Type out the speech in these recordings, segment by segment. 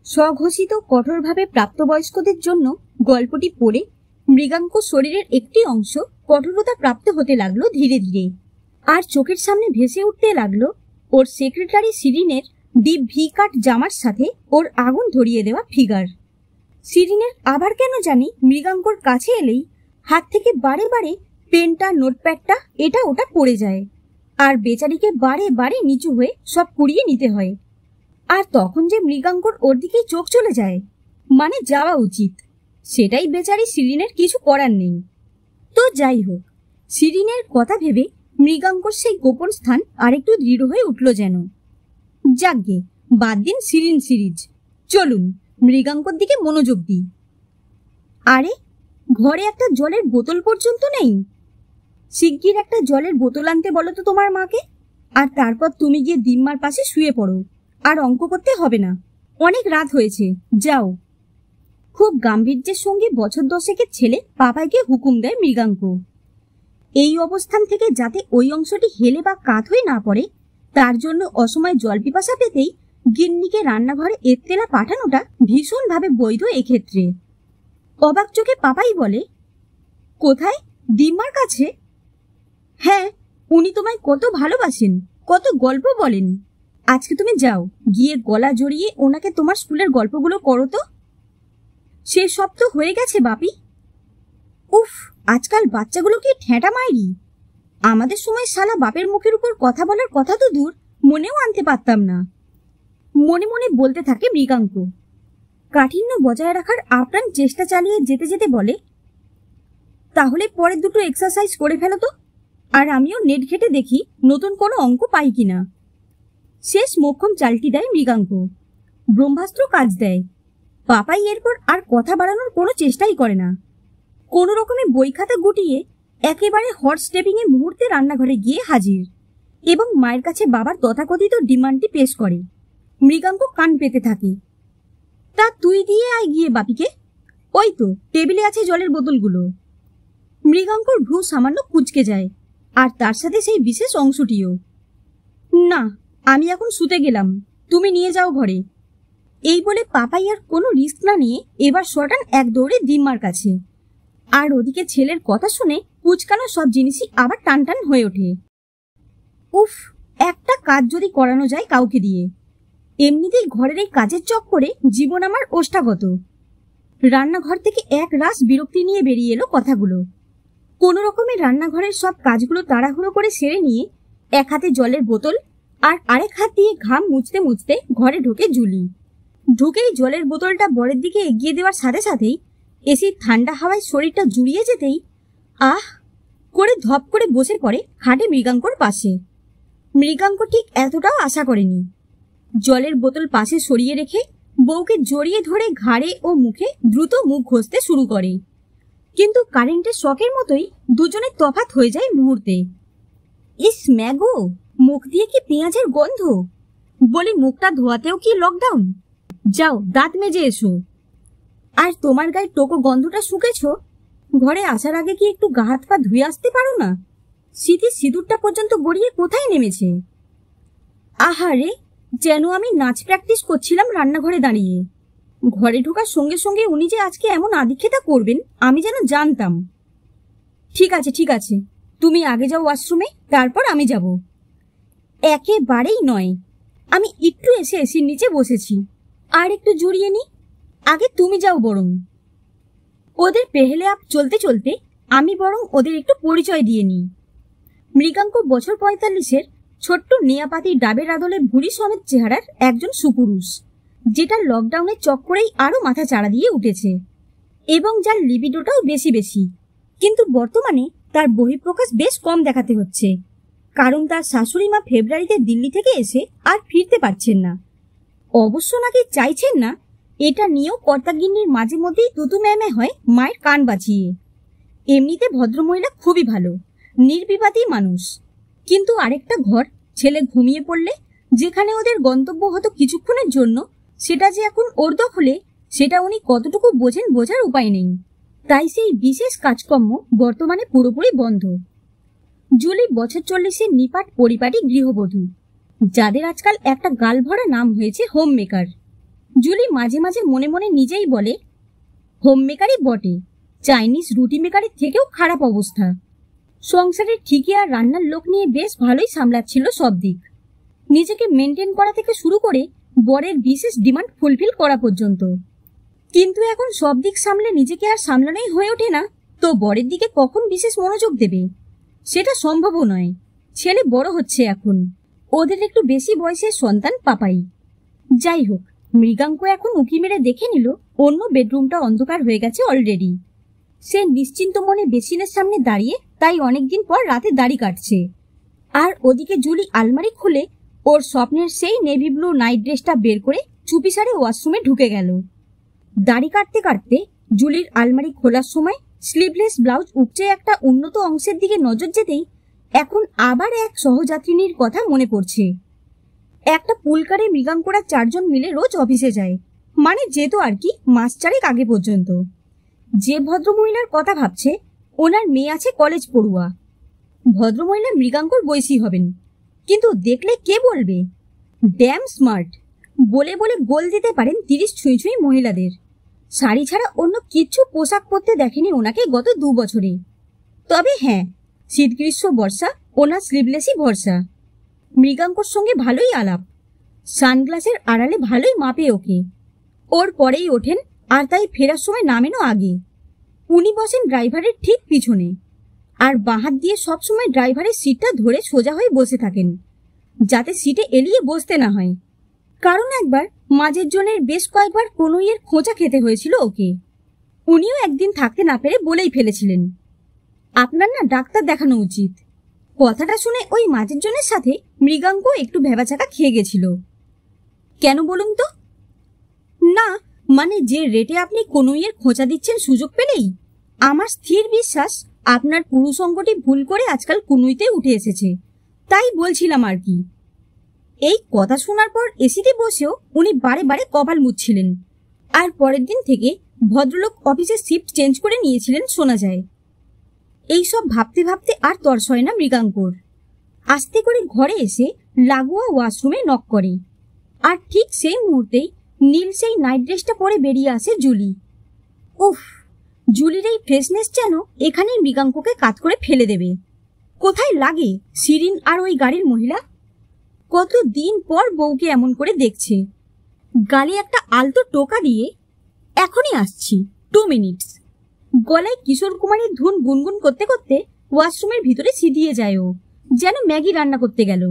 স্বঘোষিত কঠোরভাবে প্রাপ্তবয়স্কদের জন্য গল্পটি পড়ে মৃগাঙ্ক শরীরের একটি অংশ কঠোরতা প্রাপ্ত হতে লাগলো ধীরে ধীরে। আর চোখের সামনে ভেসে উঠতে লাগলো ওর সেক্রেটারি শিরিনের ডিপ ভি কাট জামার সাথে ওর আগুন ধরিয়ে দেওয়া ফিগার। শিরিনের আবার কেন জানি মৃগাঙ্কর কাছে এলেই হাত থেকে বারে বারে পেনটা নোটপ্যাডটা এটা ওটা পড়ে যায়, আর বেচারিকে বারে বারে নিচু হয়ে সব কুড়িয়ে নিতে হয়। আর তখন যে মৃগাঙ্কর ওর দিকেই চোখ চলে যায়, মানে যাওয়া উচিত, সেটাই বেচারি শিরিনের কিছু করার নেই। তো যাই হোক, শিরিনের কথা ভেবে মৃগাঙ্কর সেই গোপন স্থান আরেকটু দৃঢ় হয়ে উঠল যেন। যাকগে, বাদ দিন শিরিন সিরিজ, চলুন মৃগাঙ্কর দিকে মনোযোগ দিই। আরে, ঘরে একটা জলের বোতল পর্যন্ত নেই। শিগগির একটা জলের বোতল আনতে বলো তো তোমার মাকে, আর তারপর তুমি গিয়ে দিম্মার পাশে শুয়ে পড়ো। আর অঙ্ক করতে হবে না, অনেক রাত হয়েছে, যাও। খুব গাম্ভীর্যের সঙ্গে বছর 10-এর ছেলে পাপাইকে হুকুম দেয় মৃগাঙ্ক। এই অবস্থান থেকে যাতে ওই অংশটি হেলে বা কাত হয়ে না পড়ে, তার জন্য অসময়ে জল পিপাসা পেতেই গিন্নিকে রান্নাঘরে এত্তেলা পাঠানোটা ভীষণভাবে বৈধ এক্ষেত্রে। অবাক চোখে পাপাই বলে, কোথায়? দিম্মার কাছে? হ্যাঁ, উনি তোমায় কত ভালোবাসেন, কত গল্প বলেন। আজকে তুমি যাও, গিয়ে গলা জড়িয়ে ওনাকে তোমার স্কুলের গল্পগুলো করো তো। সে সব তো হয়ে গেছে বাপি। উফ, আজকাল বাচ্চাগুলো কি ঠেঁটা মাইরি। আমাদের সময় শালা বাপের মুখের উপর কথা বলার কথা তো দূর, মনেও আনতে পারতাম না। মনে মনে বলতে থাকে মৃগাঙ্ক। কাঠিন্য বজায় রাখার আপ্রাণ চেষ্টা চালিয়ে যেতে যেতে বলে, তাহলে পরের দুটো এক্সারসাইজ করে ফেলো তো, আর আমিও নেট ঘেটে দেখি নতুন কোনো অঙ্ক পাই কিনা। শেষ মোক্ষম চালটি দেয় মৃগাঙ্ক, ব্রহ্মাস্ত্র কাজ দেয়। পাপাই এরপর আর কথা বাড়ানোর কোনো চেষ্টাই করে না। কোনো রকমে বই খাতা গুটিয়ে একেবারে হট স্টেপিংয়ে মুহূর্তে রান্নাঘরে গিয়ে হাজির, এবং মায়ের কাছে বাবার তথাকথিত ডিমান্ডটি পেশ করে। মৃগাঙ্ক কান পেতে থাকে। তা তুই দিয়ে আয় গিয়ে বাপিকে, ওই তো টেবিলে আছে জলের বোতলগুলো। মৃগাঙ্কর ভ্রু সামান্য কুঁচকে যায়, আর তার সাথে সেই বিশেষ অংশটিও। না, আমি এখন শুতে গেলাম, তুমি নিয়ে যাও ঘরে। এই বলে পাপাই আর কোনো রিস্ক না নিয়ে এবার শটান এক দৌড়ে দিম্মার কাছে। আর ওদিকে ছেলের কথা শুনে কুচকানো সব জিনিসই আবার টান টান হয়ে ওঠে। উফ, একটা কাজ যদি করানো যায় কাউকে দিয়ে। এমনিতেই ঘরের এই কাজের চক্করে জীবন আমার ওষ্ঠাগত। রান্নাঘর থেকে এক রাস বিরক্তি নিয়ে বেরিয়ে এলো কথাগুলো। কোনো রকমে রান্নাঘরের সব কাজগুলো তাড়াহুড়ো করে সেরে নিয়ে এক হাতে জলের বোতল আর আরেক হাত দিয়ে ঘাম মুছতে মুছতে ঘরে ঢোকে জুলি। ঢুকেই জলের বোতলটা বরের দিকে এগিয়ে দেওয়ার সাথে সাথেই এসির ঠান্ডা হাওয়ায় শরীরটা জুড়িয়ে যেতেই আহ করে ধপ করে বসে পড়ে খাটে মৃগাঙ্কর পাশে। মৃগাঙ্ক ঠিক এতটাও আশা করেনি। জলের বোতল পাশে সরিয়ে রেখে বউকে জড়িয়ে ধরে ঘাড়ে ও মুখে দ্রুত মুখ ঘষতে শুরু করে। কিন্তু কারেন্টের শকের মতোই দুজনের তফাৎ হয়ে যায় মুহূর্তে। ইস ম্যাগো, মুখ দিয়ে কি পেঁয়াজের গন্ধ। বলি, মুখটা ধোয়াতেও কি লকডাউন? যাও দাঁত মেজে এসো। আর তোমার গায়ে টোকো গন্ধটা শুকেছ, ঘরে আসার আগে কি একটু গা হাত পা ধুয়ে আসতে পারো না? শীতের সিঁদুরটা পর্যন্ত গড়িয়ে কোথায় নেমেছে। আহারে, যেন আমি নাচ প্র্যাকটিস করছিলাম রান্নাঘরে দাঁড়িয়ে। ঘরে ঢোকার সঙ্গে সঙ্গে উনি যে আজকে এমন আদিক্ষেতা করবেন আমি যেন জানতাম। ঠিক আছে ঠিক আছে, তুমি আগে যাও ওয়াশরুমে, তারপর আমি যাব। একেবারেই নয়, আমি একটু এসে এসির নিচে বসেছি, আর একটু জড়িয়ে নি। আগে তুমি যাও বরং। ওদের পেহেলে আপ চলতে চলতে আমি বরং ওদের একটু পরিচয় দিয়ে নিই। মৃগাঙ্ক বছর 45-এর ছোট্ট নেয়াপাতি ডাবের আদলে ভুঁড়ি সমেত চেহারার একজন সুপুরুষ, যেটা লকডাউনের চক্করেই আরো মাথা চাড়া দিয়ে উঠেছে, এবং যার লিবিডোটাও বেশি বেশি। কিন্তু বর্তমানে তার বহিঃপ্রকাশ বেশ কম দেখাতে হচ্ছে, কারণ তার শাশুড়ি মা ফেব্রুয়ারিতে দিল্লি থেকে এসে আর ফিরতে পারছেন না। অবশ্য নাকি চাইছেন না, এটা নিয়েও কর্তাগিন্নির মাঝে মধ্যেই তুতু ম্যামে হয় মায়ের কান বাঁচিয়ে। এমনিতে ভদ্রমহিলা খুবই ভালো, নির্বিবাদী মানুষ। কিন্তু আরেকটা ঘর, ছেলে ঘুমিয়ে পড়লে যেখানে ওদের গন্তব্য হতো কিছুক্ষণের জন্য, সেটা যে এখন ওর দখলে, সেটা উনি কতটুকু বোঝেন বোঝার উপায় নেই। তাই সেই বিশেষ কাজকর্ম বর্তমানে পুরোপুরি বন্ধ। জুলি বছর 40-এর নিপাট পরিপাটি গৃহবধূ, যাদের আজকাল একটা গালভরা নাম হয়েছে হোম মেকার। জুলি মাঝে মাঝে মনে মনে নিজেই বলে, হোম মেকারই বটে, চাইনিজ রুটি মেকারের থেকেও খারাপ অবস্থা। সংসারের ঠিকই আর রান্নার লোক নিয়ে বেশ ভালোই সামলাচ্ছিল সব দিক, নিজেকে মেনটেন করা থেকে শুরু করে বরের বিশেষ ডিমান্ড ফুলফিল করা পর্যন্ত। কিন্তু এখন সব দিক সামলে নিজেকে আর সামলানোই হয়ে ওঠে না, তো বরের দিকে কখন বিশেষ মনোযোগ দেবে? সেটা সম্ভবও নয়। ছেলে বড় হচ্ছে এখন, ওদের একটু বেশি বয়সের সন্তান পাপাই। যাই হোক, মৃগাঙ্ক এখন উঁকি মেরে দেখে নিল অন্য বেডরুমটা অন্ধকার হয়ে গেছে অলরেডি। সে নিশ্চিন্ত মনে বেসিনের সামনে দাঁড়িয়ে তাই অনেকদিন পর রাতে দাড়ি কাটছে। আর ওদিকে জুলি আলমারি খুলে ওর স্বপ্নের সেই নেভি ব্লু নাইট ড্রেসটা বের করে চুপিসারে ওয়াশরুমে ঢুকে গেল। দাড়ি কাটতে কাটতে জুলির আলমারি খোলার সময় স্লিভলেস ব্লাউজ উপচে একটা উন্নত অংশের দিকে নজর যেতেই এখন আবার এক সহযাত্রিনীর কথা মনে পড়ছে। একটা পুলকারে মৃগাঙ্করা 4 জন মিলে রোজ অফিসে যায়, মানে যেত আর কি, মাস 4 আগে পর্যন্ত। যে ভদ্রমহিলার কথা ভাবছে ওনার মেয়ে আছে কলেজ পড়ুয়া। ভদ্রমহিলা মৃগাঙ্কর বয়সী হবেন, কিন্তু দেখলে কে বলবে ড্যাম স্মার্ট। বলে বলে গোল দিতে পারেন 30 ছুঁই ছুঁই মহিলাদের। শাড়ি ছাড়া অন্য কিচ্ছু পোশাক পরতে দেখেনি ওনাকে গত 2 বছরে। তবে হ্যাঁ, শীত গ্রীষ্ম বর্ষা ওনার স্লিভলেসই ভরসা। মৃগাঙ্কর সঙ্গে ভালোই আলাপ, সানগ্লাসের আড়ালে ভালোই মাপে ওকে। ওর পরেই ওঠেন, আর তাই ফেরার সময় নামেনও আগে। উনি বসেন ড্রাইভারের ঠিক পিছনে, আর বাঁ দিয়ে সবসময় ড্রাইভারের সিটটা ধরে সোজা হয়ে বসে থাকেন, যাতে সিটে এলিয়ে বসতে না হয়। কারণ একবার মাঝের জনের বেশ কয়েকবার কনুইয়ের খোঁচা খেতে হয়েছিল ওকে। উনিও একদিন থাকতে না পেরে বলেই ফেলেছিলেন, আপনার না ডাক্তার দেখানো উচিত। কথাটা শুনে ওই মাঝের জনের সাথে মৃগাঙ্ক একটু ভেবাচাকা খেয়ে গেছিল। কেন বলুন তো? না, মানে যে রেটে আপনি কনুইয়ের খোঁচা দিচ্ছেন সুযোগ পেলেই, আমার স্থির বিশ্বাস আপনার পুরুষ অঙ্গটি ভুল করে আজকাল কনুইতে উঠে এসেছে, তাই বলছিলাম আর কি। এই কথা শোনার পর এসিতে বসেও উনি বারে বারে কপাল মুছছিলেন। আর পরের দিন থেকে ভদ্রলোক অফিসের শিফট চেঞ্জ করে নিয়েছিলেন শোনা যায়। এইসব ভাবতে ভাবতে আর তর সয় না মৃগাঙ্কর। আস্তে করে ঘরে এসে লাগোয়া ওয়াশরুমে নক করে, আর ঠিক সেই মুহূর্তেই নীল সেই নাইট ড্রেসটা পরে বেরিয়ে আসে জুলি। উফ, জুলির এই ফ্রেশনেস যেন এখানেই মৃগাঙ্ককে কাত করে ফেলে দেবে। কোথায় লাগে শিরিন আর ওই গাড়ির মহিলা? কত দিন পর বউকে এমন করে দেখছে। গালে একটা আলতো টোকা দিয়ে, এখনই আসছি, 2 মিনিটস। গলায় কিশোর কুমারের ধুন গুনগুন করতে করতে ওয়াশরুমের ভিতরে সিটিয়ে যায় ও, যেন ম্যাগি রান্না করতে গেল।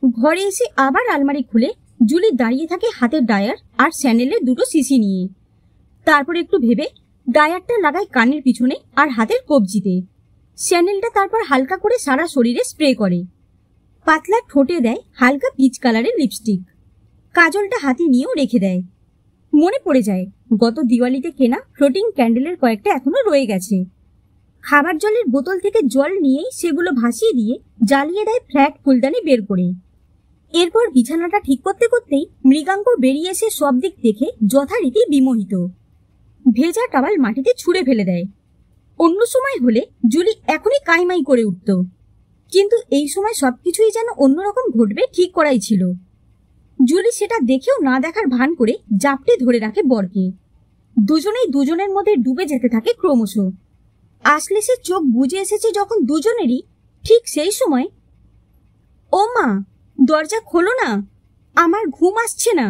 ঘরে এসে আবার আলমারি খুলে জুলি দাঁড়িয়ে থাকে হাতের ডায়ার আর স্যান্ডেলের 2টো শিশি নিয়ে। তারপর একটু ভেবে ডায়ারটা লাগায় কানের পিছনে আর হাতের কবজিতে। স্যান্ডেলটা তারপর হালকা করে সারা শরীরে স্প্রে করে। পাতলা ঠোঁটে দেয় হালকা পিচ কালারের লিপস্টিক। কাজলটা হাতে নিয়েও রেখে দেয়। মনে পড়ে যায় গত দিওয়ালিতে কেনা ফ্লোটিং ক্যান্ডেলের কয়েকটা এখনো রয়ে গেছে। খাবার জলের বোতল থেকে জল নিয়েই সেগুলো ভাসিয়ে দিয়ে জ্বালিয়ে দেয় ফ্ল্যাট ফুলদানি বের করে। এরপর বিছানাটা ঠিক করতে করতেই মৃগাঙ্ক বেরিয়ে এসে সব দিক দেখে যথারীতি বিমোহিত। ভেজা টাওয়াল মাটিতে ছুঁড়ে ফেলে দেয়। অন্য সময় হলে জুলি এখনই কাইমাই করে উঠত, কিন্তু এই সময় সবকিছুই যেন অন্যরকম ঘটবে ঠিক করাই ছিল। জুলি সেটা দেখেও না দেখার ভান করে জাপটে ধরে রাখে বরকে। দুজনেই দুজনের মধ্যে ডুবে যেতে থাকে ক্রমশ। আসলে সে চোখ বুজে এসেছে যখন দুজনেরই, ঠিক সেই সময়, ও মা, দরজা খোলো না, আমার ঘুম আসছে না।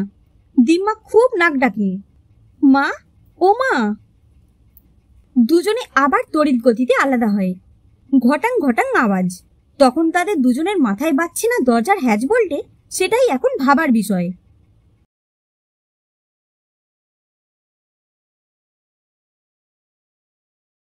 দিম্মা খুব নাক ডাকে, মা, ও মা। দুজনে আবার তড়িৎ গতিতে আলাদা হয়। ঘটাং ঘটাং আওয়াজ। তখন তাদের দুজনের মাথায় বাজছে না দরজার হ্যাজ বলটে, সেটাই এখন ভাবার বিষয়।